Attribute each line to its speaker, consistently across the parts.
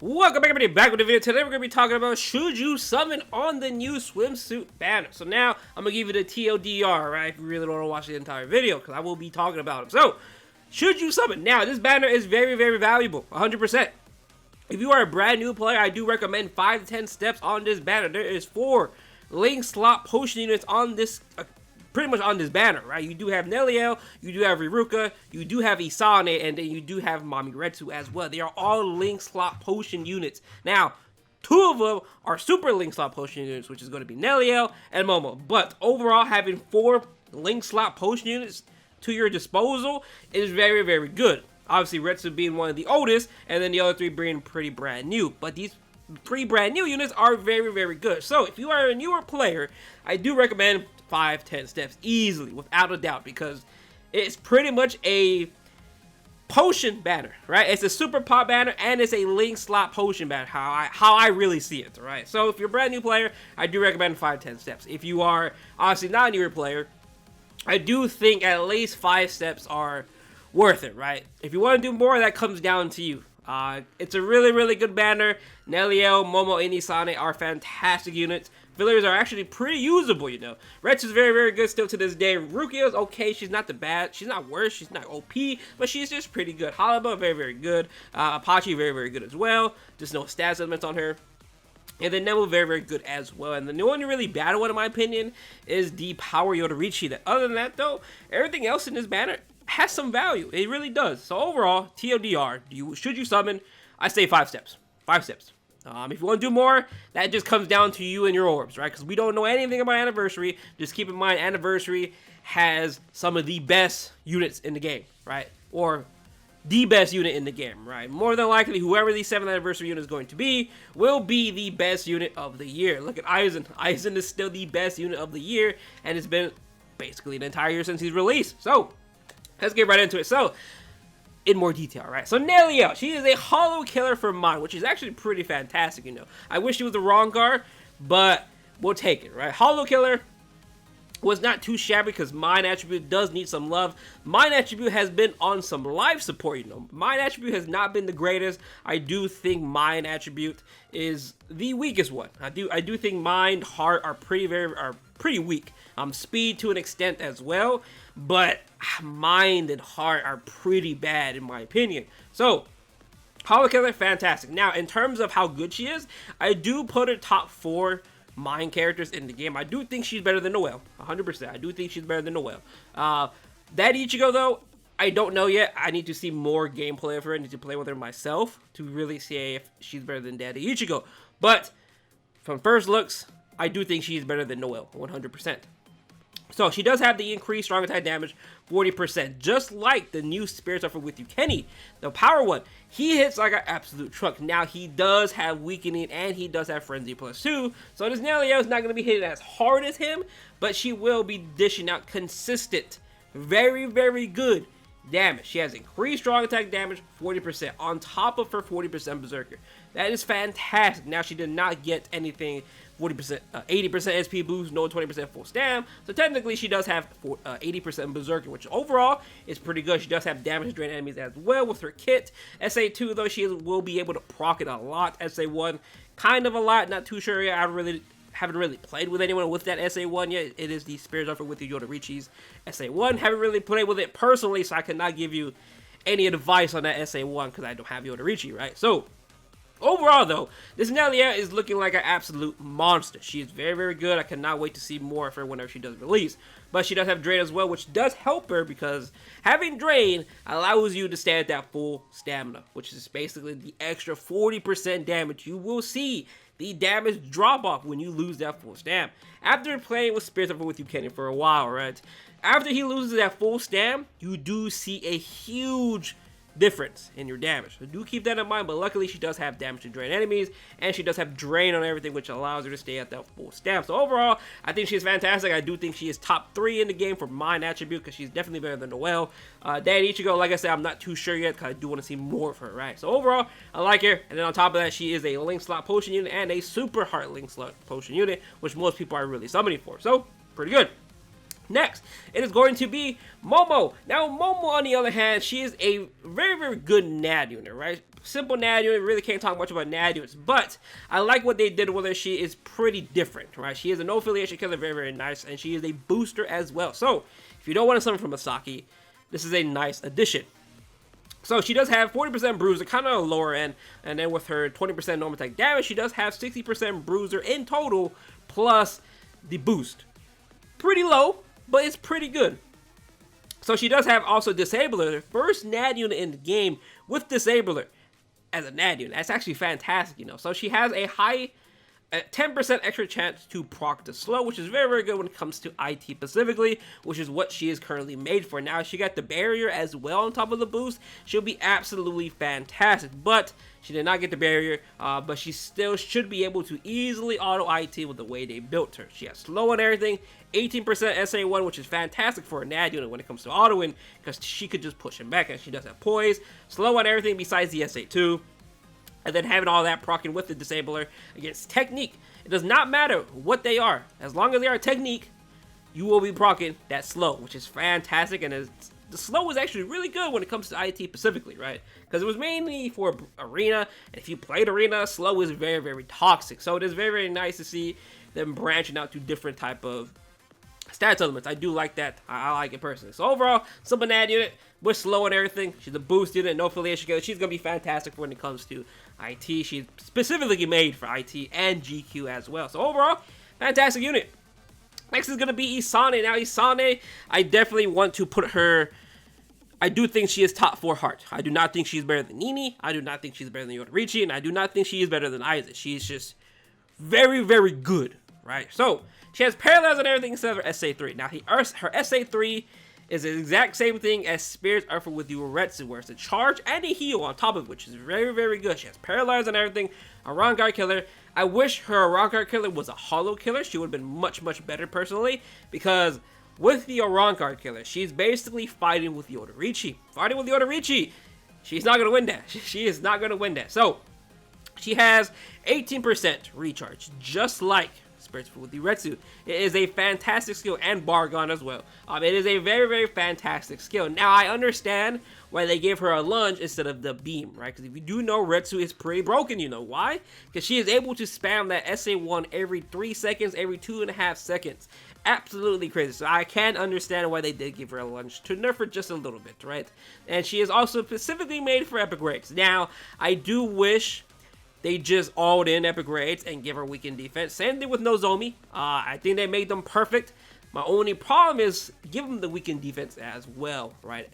Speaker 1: Welcome back everybody, back with the video. Today we're going to be talking about should you summon on the new swimsuit banner. So now I'm going to give you the TLDR, right, if you really don't want to watch the entire video, because I will be talking about it. So, should you summon? Now, this banner is very, very valuable, 100%. If you are a brand new player, I do recommend 5 to 10 steps on this banner. There is 4 link slot potion units on this pretty much on this banner, right? You do have Neliel, you do have Riruka, you do have Isane, and then you do have Mamiretsu as well. They are all link slot potion units. Now, 2 of them are super link slot potion units, which is going to be Neliel and Momo. But overall, having 4 link slot potion units to your disposal is very, very good. Obviously, Retsu being one of the oldest, and then the other 3 being pretty brand new. But these 3 brand new units are very, very good. So, if you are a newer player, I do recommend 5-10 steps easily, without a doubt, because it's pretty much a potion banner, right? It's a super pop banner, and it's a link slot potion banner, how I really see it, right? So, if you're a brand new player, I do recommend 5-10 steps. If you are, obviously, not a newer player, I do think at least 5 steps are worth it, right? If you want to do more, that comes down to you. It's a really, really good banner. Neliel, Momo, and Isane are fantastic units. Fillers are actually pretty usable, you know. Retsu is very, very good still to this day. Rukia is okay. She's not the bad. She's not worse. She's not OP, but she's just pretty good. Halaba, very, very good. Apache, very, very good as well. Just no stats elements on her. And then Nemu, very, very good as well. And the only really bad one, in my opinion, is the Power Yodorichi. Other than that, though, everything else in this banner has some value. It really does. So overall, TLDR, should you summon? I say 5 steps. 5 steps. If you want to do more, that just comes down to you and your orbs, right? Because we don't know anything about Anniversary. Just keep in mind, Anniversary has some of the best units in the game, right? Or the best unit in the game, right? More than likely, whoever the 7th Anniversary unit is going to be will be the best unit of the year. Look at Isane. Isane is still the best unit of the year, and it's been basically the entire year since he's released. So, let's get right into it. So, in more detail, right? So, Neliel, she is a hollow killer for mine, which is actually pretty fantastic, you know. I wish she was the wrong card, but we'll take it, right? Hollow killer was not too shabby because Mind Attribute does need some love. Mind Attribute has been on some life support, you know. Mind Attribute has not been the greatest. I do think Mind Attribute is the weakest one. I do think Mind, Heart are pretty weak. Speed to an extent as well, but Mind and Heart are pretty bad in my opinion. So, Hollow Killer, fantastic. Now, in terms of how good she is, I do put her top 4 Mind characters in the game. I do think she's better than Noelle, 100%. I do think she's better than Noelle. That Ichigo, though, I don't know yet. I need to see more gameplay of her. I need to play with her myself to really see if she's better than Daddy Ichigo. But, from first looks, I do think she's better than Noelle, 100%. So, she does have the increased strong attack damage, 40%, just like the new Spirit Surfer with you, Kenny, the power one. He hits like an absolute truck. Now, he does have weakening, and he does have Frenzy +2, so this Neliel is not going to be hitting as hard as him, but she will be dishing out consistent, very, very good damage. She has increased strong attack damage, 40%, on top of her 40% Berserker. That is fantastic. Now, she did not get anything 40%, 80% SP boost, no 20% full stam. So technically, she does have 80% Berserker, which overall is pretty good. She does have damage to drain enemies as well with her kit. SA2, though, she will be able to proc it a lot. SA1, kind of a lot. Not too sure yet. I haven't really played with anyone with that SA1 yet. It is the Spirit Surfer with the Yodorichi's SA1. Haven't really played with it personally, so I cannot give you any advice on that SA1 because I don't have Yodorichi, right? So, overall, though, this Neliel is looking like an absolute monster. She is very, very good. I cannot wait to see more of her whenever she does release. But she does have Drain as well, which does help her because having Drain allows you to stay at that full stamina, which is basically the extra 40% damage. You will see the damage drop off when you lose that full stam. After playing with Spirit Surfer with you, Kenny, for a while, right? After he loses that full stam, you do see a huge difference in your damage. So do keep that in mind, but luckily she does have damage to drain enemies, and she does have drain on everything, which allows her to stay at that full stamp. So overall, I think she's fantastic. I do think she is top 3 in the game for Mind Attribute, because she's definitely better than Noelle. Daddy Ichigo, like I said, I'm not too sure yet, because I do want to see more of her, right? So overall, I like her, and then on top of that, she is a link slot potion unit, and a super heart link slot potion unit, which most people are really summoning for. So, pretty good. Next, it is going to be Momo. Now, Momo, on the other hand, she is a very, very good NAD unit, right? simple NAD unit. Really can't talk much about NAD units, but I like what they did with her. She is pretty different, right? She is a no affiliation killer, very, very nice, and she is a booster as well. So if you don't want to summon from Masaki, this is a nice addition. So she does have 40% bruiser, kind of a lower end, and then with her 20% normal attack damage, she does have 60% bruiser in total, plus the boost. Pretty low, but it's pretty good. So she does have also Disabler, the first NAD unit in the game with Disabler as a NAD unit. That's actually fantastic, you know. So she has a high 10% extra chance to proc the slow, which is very, very good when it comes to IT specifically, which is what she is currently made for. Now, if she got the barrier as well on top of the boost, she'll be absolutely fantastic. But she did not get the barrier, but she still should be able to easily auto IT with the way they built her. She has slow and everything, 18% SA1, which is fantastic for a NAD unit when it comes to autoing, because she could just push him back, and she does have poise, slow on everything besides the SA2. And then having all that proccing with the Disabler against Technique. It does not matter what they are. As long as they are Technique, you will be proccing that slow, which is fantastic. And the slow is actually really good when it comes to IT specifically, right? Because it was mainly for Arena. And if you played Arena, slow is very, very toxic. So it is very, very nice to see them branching out to different type of stats elements. I do like that. I like it personally. So overall, simple NAD unit with slow and everything. She's a boost unit, no affiliation killer. She's going to be fantastic when it comes to IT. She's specifically made for IT and GQ as well. So overall, fantastic unit. Next is going to be Isane. Now Isane, I definitely want to put her... I do think she is top 4 heart. I do not think she's better than Nini. I do not think she's better than Yodorichi. And I do not think she is better than Isane. She's just very, very good, right? So she has Paralyze and everything instead of her SA3. Now, her SA3 is the exact same thing as Spirit's Effort with Uretsu, where it's a charge and a heal on top of it, which is very, very good. She has Paralyze and everything, a Wrong Guard killer. I wish her Wrong Guard killer was a Hollow killer. She would have been much, much better personally, because with the Wrong Guard killer, she's basically fighting with Yodorichi. Fighting with Yodorichi! She's not going to win that. She is not going to win that. So, she has 18% recharge, just like Spirits with the Retsu. It is a fantastic skill, and Bargon as well. It is a very, very fantastic skill. Now, I understand why they gave her a lunge instead of the beam, right? Because if you do know, Retsu is pretty broken. You know why? Because she is able to spam that SA1 every 3 seconds, every 2.5 seconds. Absolutely crazy. So I can understand why they did give her a lunge to nerf her just a little bit, right? And she is also specifically made for epic raids. Now, I do wish they just alled in epic raids and give her weakened defense. Same thing with Nozomi. I think they made them perfect. My only problem is give them the weakened defense as well, right?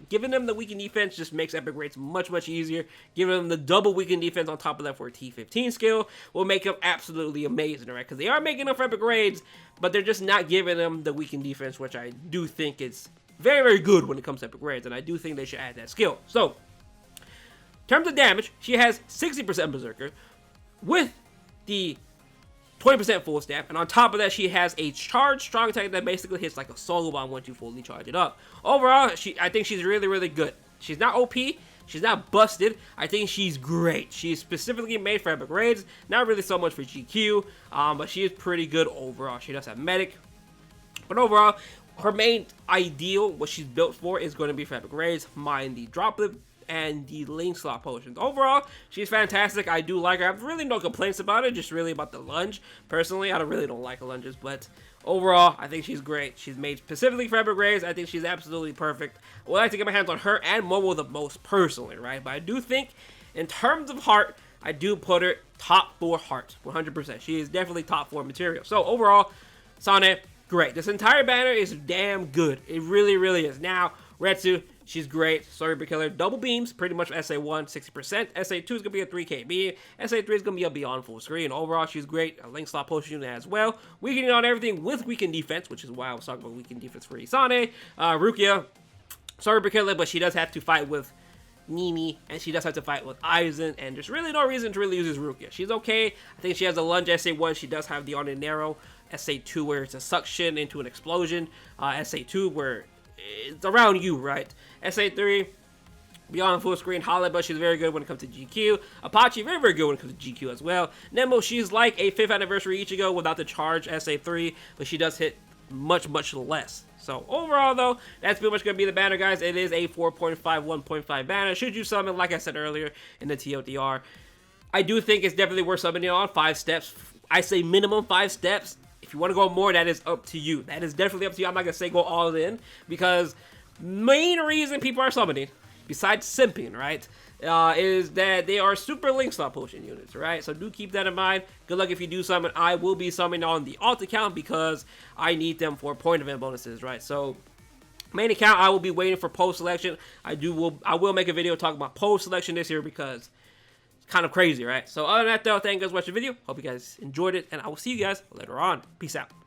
Speaker 1: Giving them the weakened defense just makes epic raids much, much easier. Giving them the double weakened defense on top of that for a T15 skill will make them absolutely amazing, right? Because they are making them for epic raids, but they're just not giving them the weakened defense, which I do think is very, very good when it comes to epic raids, and I do think they should add that skill. So, in terms of damage, she has 60% Berserker with the 20% full staff, and on top of that, she has a charged strong attack that basically hits like a solo bomb once you fully charge it up. Overall, I think she's really, really good. She's not OP, she's not busted. I think she's great. She's specifically made for epic raids, not really so much for GQ, but she is pretty good overall. She does have medic, but overall, her main ideal, what she's built for, is going to be for epic raids, mind the droplet and the link slot potions. Overall, she's fantastic. I do like her. I have really no complaints about it, just really about the lunge. Personally, I really don't like lunges, but overall, I think she's great. She's made specifically for epic raids. I think she's absolutely perfect. I would like to get my hands on her and Momo the most personally, right? But I do think, in terms of heart, I do put her top 4 heart, 100%. She is definitely top 4 material. So overall, Isane, great. This entire banner is damn good. It really, really is. Now, Retsu, she's great. Sorry, killer. Double beams, pretty much SA1, 60%. SA2 is going to be a 3KB. SA3 is going to be a beyond full screen. Overall, she's great. A link slot potion unit as well. Weakening on everything with weakened defense, which is why I was talking about weakened defense for Isane. Rukia, sorry, killer, but she does have to fight with Nini, and she does have to fight with Isane, and there's really no reason to really use this Rukia. She's okay. I think she has a lunge SA1. She does have the Ordinero SA2, where it's a suction into an explosion. SA2, where it's around you, right? SA3, beyond full screen. Haleba, she's very good when it comes to GQ. Apache, very, very good when it comes to GQ as well. Nemo, she's like a 5th anniversary Ichigo without the charge SA3, but she does hit much less. So overall though, that's pretty much going to be the banner, guys. It is a 4.5, 1.5 banner. Should you summon, like I said earlier in the TLDR, I do think it's definitely worth summoning on 5 steps. I say minimum 5 steps. If you want to go more, that is up to you. That is definitely up to you. I'm not going to say go all in, because main reason people are summoning, besides simping, right, is that they are super link slot potion units, right? So do keep that in mind. Good luck if you do summon. I will be summoning on the alt account because I need them for point event bonuses, right? So main account, I will be waiting for post selection. I will make a video talking about post selection this year because it's kind of crazy, right? So other than that though, thank you guys for watching the video. Hope you guys enjoyed it, and I will see you guys later on. Peace out.